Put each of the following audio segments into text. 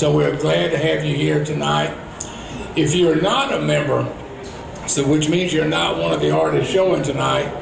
So we're glad to have you here tonight. If you're not a member, so which means you're not one of the artists showing tonight,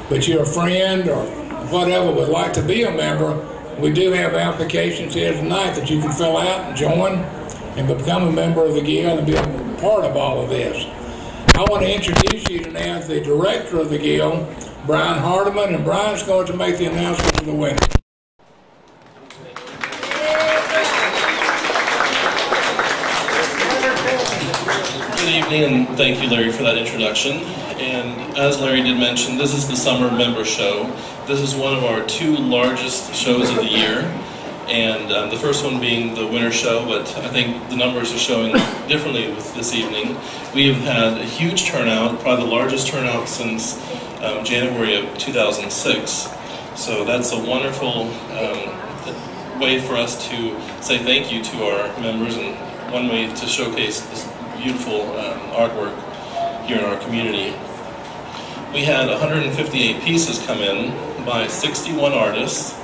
but you're a friend or whatever would like to be a member, we do have applications here tonight that you can fill out and join and become a member of the Guild and be a part of all of this. I want to introduce you to now the director of the Guild, Brian Hardiman, and Brian's going to make the announcement of the winner. Good evening, and thank you, Larry, for that introduction. And as Larry did mention, this is the Summer Member Show. This is one of our 2 largest shows of the year, and the first one being the winter show, but I think the numbers are showing differently with this evening. We have had a huge turnout, probably the largest turnout since January of 2006. So that's a wonderful way for us to say thank you to our members, and one way to showcase this beautiful artwork here in our community. We had 158 pieces come in by 61 artists,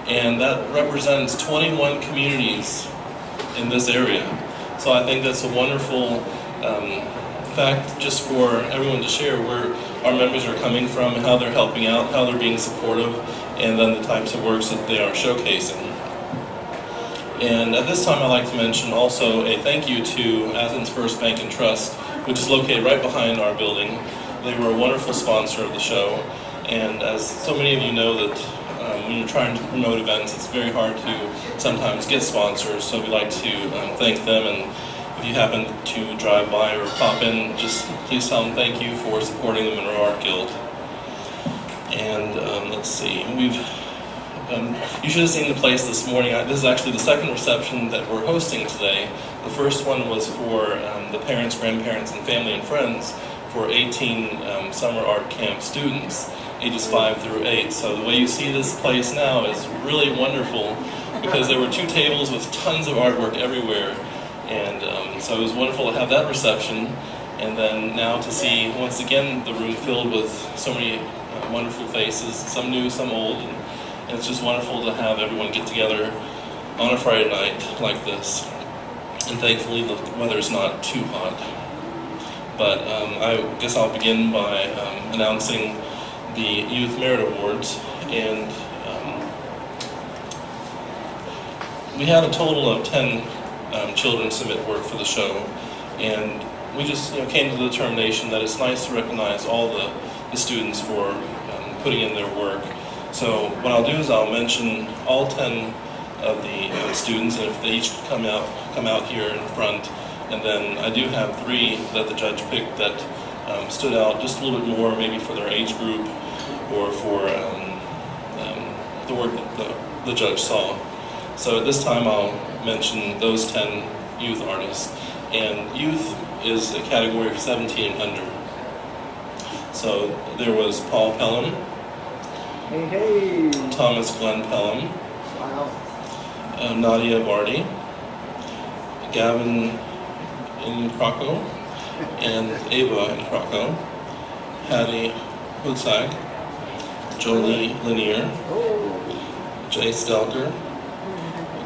and that represents 21 communities in this area. So I think that's a wonderful fact just for everyone to share where our members are coming from, how they're helping out, how they're being supportive, and then the types of works that they are showcasing. And at this time I'd like to mention also a thank you to Athens First Bank and Trust, which is located right behind our building. They were a wonderful sponsor of the show, and as so many of you know that when you're trying to promote events, it's very hard to sometimes get sponsors, so we'd like to thank them, and if you happen to drive by or pop in, just please tell them thank you for supporting the Monroe Art Guild. And let's see, you should have seen the place this morning. This is actually the second reception that we're hosting today. The first one was for the parents, grandparents, and family and friends for 18 summer art camp students, ages 5 through 8. So the way you see this place now is really wonderful because there were 2 tables with tons of artwork everywhere. And so it was wonderful to have that reception. And then now to see, once again, the room filled with so many wonderful faces, some new, some old. And it's just wonderful to have everyone get together on a Friday night like this. And thankfully the weather's not too hot. But I guess I'll begin by announcing the Youth Merit Awards. And we had a total of 10 children submit work for the show. And we just came to the determination that it's nice to recognize all the students for putting in their work. So what I'll do is I'll mention all 10 of the students, and if they each come out here in front, and then I do have 3 that the judge picked that stood out just a little bit more, maybe for their age group or for the work that the judge saw. So at this time I'll mention those 10 youth artists, and youth is a category of 17 and under. So there was Paul Pelham, hey. Thomas Glenn Pelham, Wow. Nadia Vardy, Gavin in Krakow, and Ava in Krakow, Hattie Hutzag, Jolie Lanier, Jay Stelker,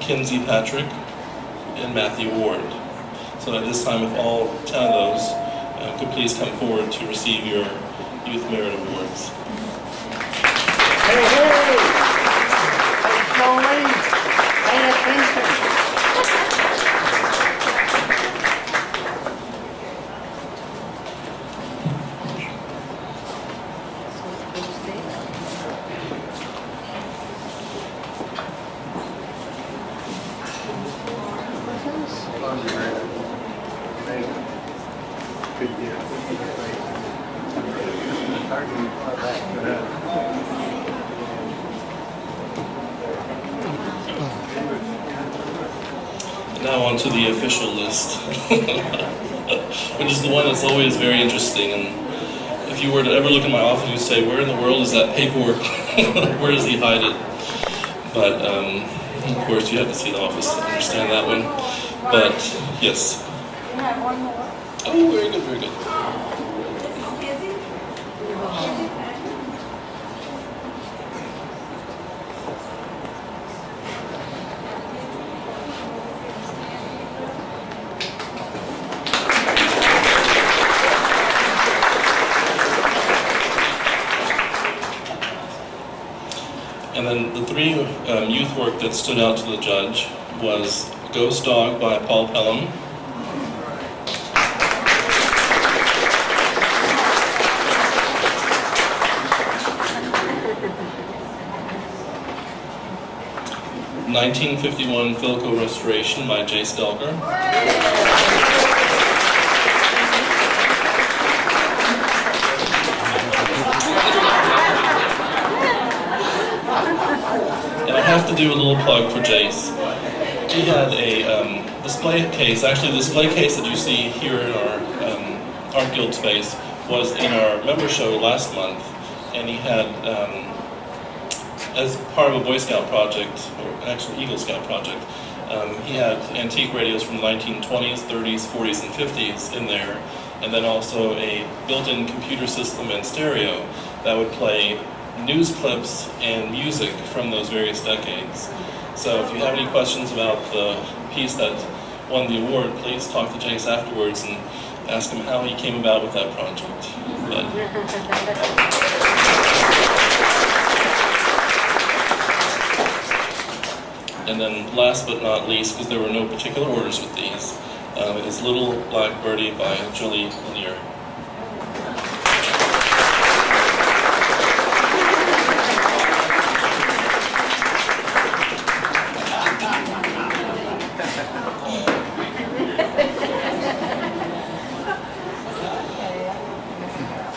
Kinsey Patrick, and Matthew Ward. So at this time, if all 10 of those could please come forward to receive your Youth Merit Awards. Hey, hey! Hey, Jolie! Pay attention! Now on to the official list, which is the one that's always very interesting. And if you were to ever look in my office, you'd say, where in the world is that paperwork? Where does he hide it? But of course you have to see the office to understand that one. But yes. You have one more. Oh, very good, very good. youth work that stood out to the judge was Ghost Dog by Paul Pelham, "1951 Philco Restoration" by Jay Stelger, and I have to do a little plug for Jace. He had a display case. Actually, the display case that you see here in our Art Guild space was in our member show last month, and he had, as part of a Boy Scout project, or actually Eagle Scout project, he had antique radios from the 1920s, 30s, 40s, and 50s in there, and then also a built-in computer system and stereo that would play news clips and music from those various decades. So if you have any questions about the piece that won the award, please talk to Jace afterwards and ask him how he came about with that project. And then last but not least, because there were no particular orders with these, is Little Black Birdie by Julie Lanier.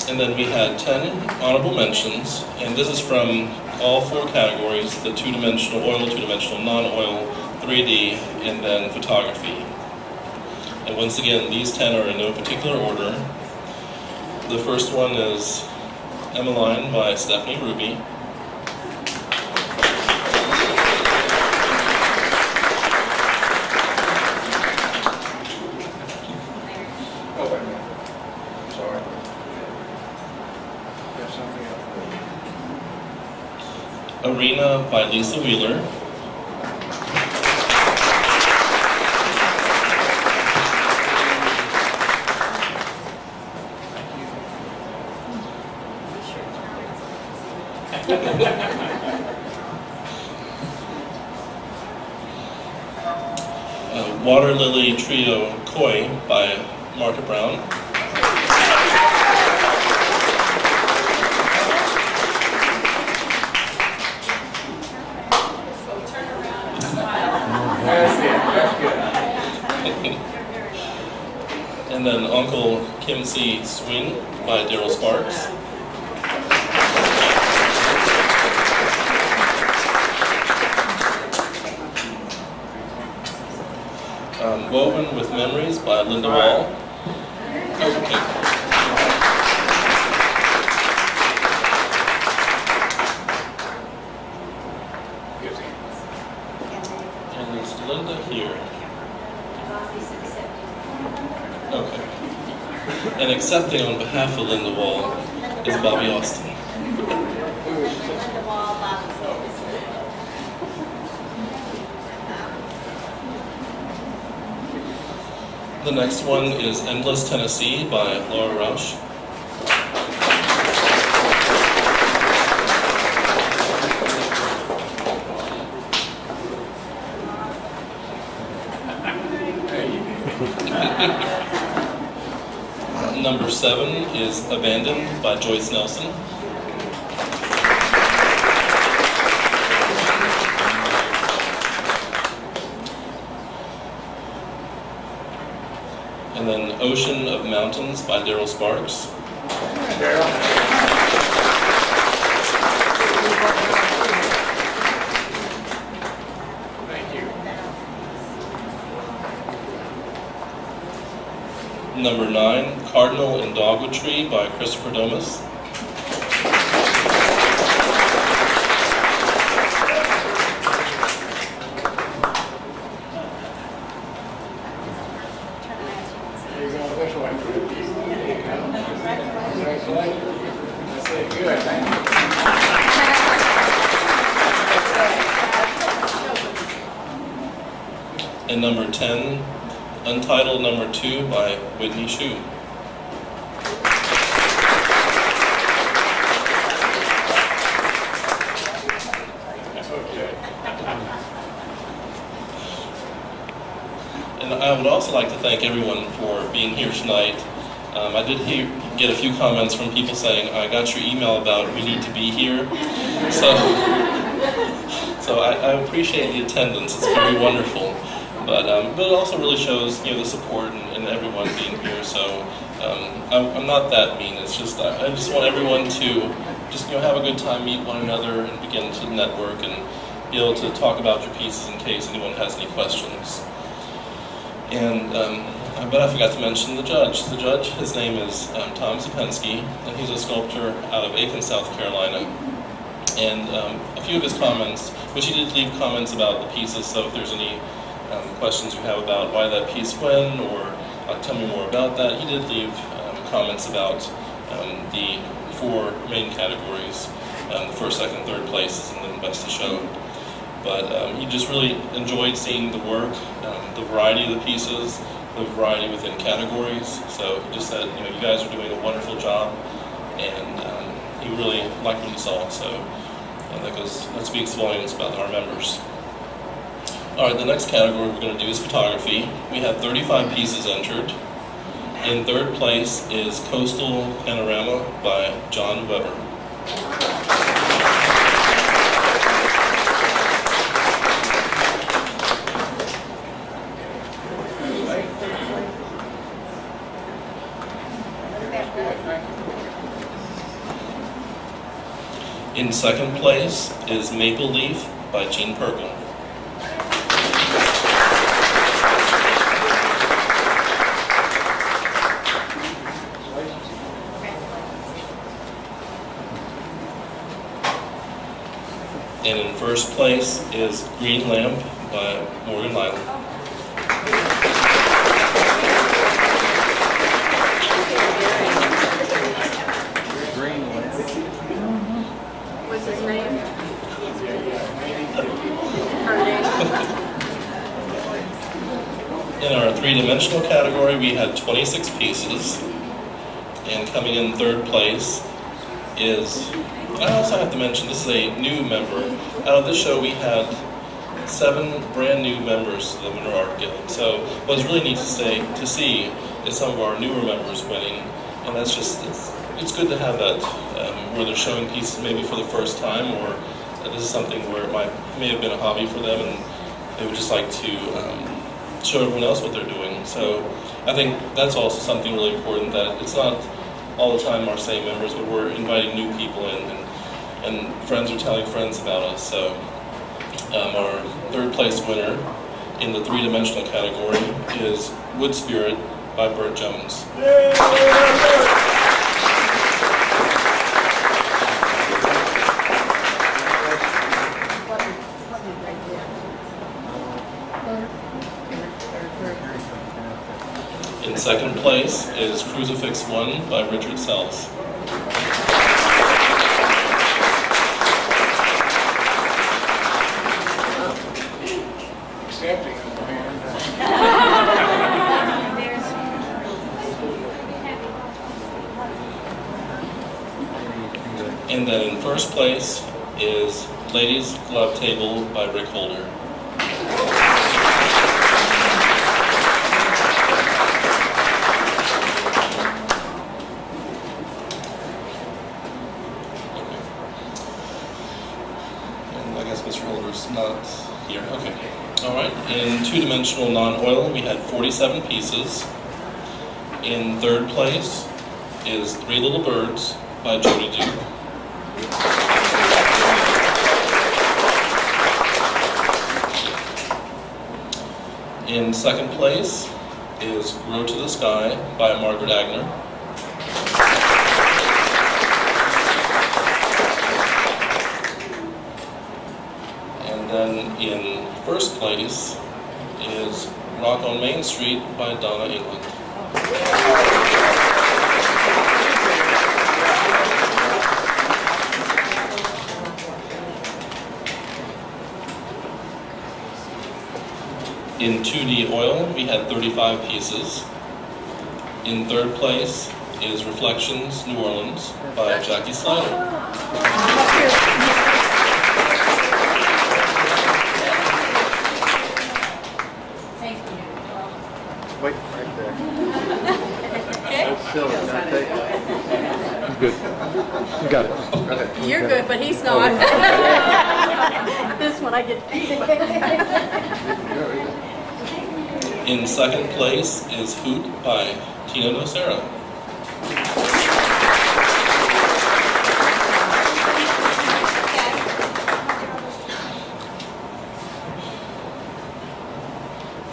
And then we had 10 honorable mentions, and this is from all 4 categories: the two-dimensional, oil, two-dimensional, non-oil, 3D, and then photography. And once again, these 10 are in no particular order. The first one is Emmeline by Stephanie Ruby. Arena by Lisa Wheeler. Water Lily Trio Koi by Martha Brown. And then Uncle Kim C. Swing by Daryl Sparks. Woven with Memories by Linda Wall. Okay. And there's Linda here. Okay. And accepting on behalf of Linda Wall is Bobby Austin. The next one is Endless Tennessee by Laura Rausch. Number 7 is Abandoned by Joyce Nelson. And then Ocean of Mountains by Daryl Sparks. Thank you. Number 9, Cardinal and Dogwood Tree by Christopher Domas. This way. That's it. Good. Thank you. And number 10, Untitled Number 2 by Whitney Shu. Okay. And I would also like to thank everyone for being here tonight. I did get a few comments from people saying, I got your email about we need to be here. So I appreciate the attendance, it's very wonderful. But it also really shows, the support and everyone being here. So I'm not that mean. It's just I just want everyone to just have a good time, meet one another, and begin to network and be able to talk about your pieces in case anyone has any questions. And but I forgot to mention the judge. The judge, his name is Tom Zapensky, and he's a sculptor out of Aiken, South Carolina. And a few of his comments, which he did leave comments about the pieces, so if there's any questions you have about why that piece went, or tell me more about that, he did leave comments about the 4 main categories, the first, second, third places, and then best of show. But he just really enjoyed seeing the work, the variety of the pieces, the variety within categories. So he just said, you guys are doing a wonderful job, and he really liked what he saw. So that speaks volumes about our members. All right, the next category we're going to do is photography. We had 35 pieces entered. In third place is Coastal Panorama by John Weber. In second place is Maple Leaf by Gene Pergel. And in first place is Green Lamp by Morgan Lyland. Green Lamp. What's his name? Her name? In our three-dimensional category, we had 26 pieces. And coming in third place is, I also have to mention, this is a new member. Out of this show, we had 7 brand new members to the Monroe Art Guild. So what's really neat to see is some of our newer members winning. And that's just, it's good to have that, where they're showing pieces maybe for the first time, or this is something where it may have been a hobby for them and they would just like to show everyone else what they're doing. So I think that's also something really important, that it's not all the time our same members, but we're inviting new people in, and friends are telling friends about us. So our third place winner in the three-dimensional category is Wood Spirit by Burt Jones. In second place is Crucifix 1 by Richard Sells. Accepting of the hand. And then in first place is Ladies Glove Table by Rick Holder. Not here. Okay. All right. In two-dimensional non-oil, we had 47 pieces. In third place is Three Little Birds by Jody Duke. In second place is Grow to the Sky by Margaret Agner. Then in first place is Rock on Main Street by Donna England. In 2D oil, we had 35 pieces. In third place is Reflections, New Orleans by Jackie Slider. Wait, right there. Okay. That's silly. Can I take it? Good. You got it. Okay. You're good, but he's not. This one I get. In second place is Hoot by Tina Nocera.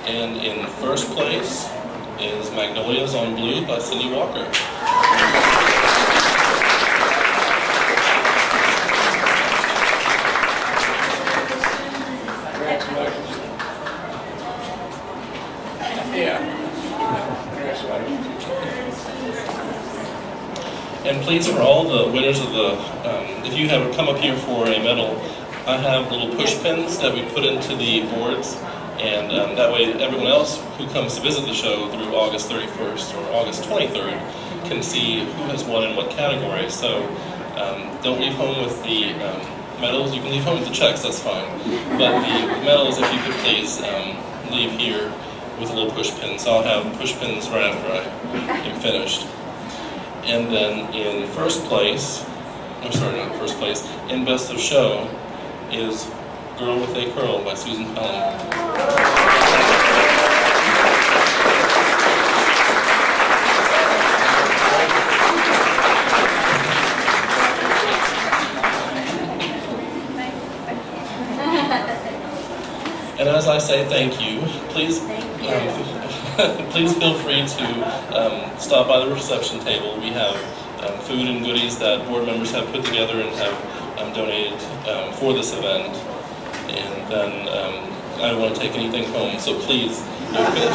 And in first place is Magnolias on Blue by Cindy Walker. And please, for all the winners of the, if you have come up here for a medal, I have little push pins that we put into the boards, and that way everyone else who comes to visit the show through August 31st or August 23rd can see who has won in what category. So don't leave home with the medals. You can leave home with the checks, that's fine. But the medals, if you could please leave here with a little push pin. So I'll have push pins right after I am finished. And then in first place, I'm sorry, not first place, in Best of Show is Girl with a Curl by Susan Pelham. And as I say thank you, please please feel free to stop by the reception table. We have food and goodies that board members have put together and have donated for this event. And then I don't want to take anything home, so please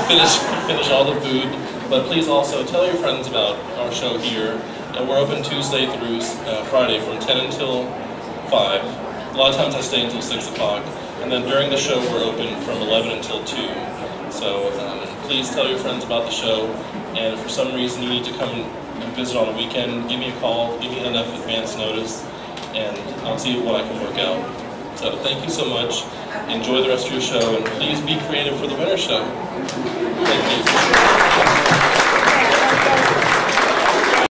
finish all the food. But please also tell your friends about our show here. And we're open Tuesday through Friday from 10 until 5. A lot of times I stay until 6 o'clock. And then during the show we're open from 11 until 2. So please tell your friends about the show. And if for some reason you need to come and visit on a weekend, give me a call, give me enough advance notice, and I'll see what I can work out. So thank you so much. Enjoy the rest of your show, and please be creative for the winter show. Thank you.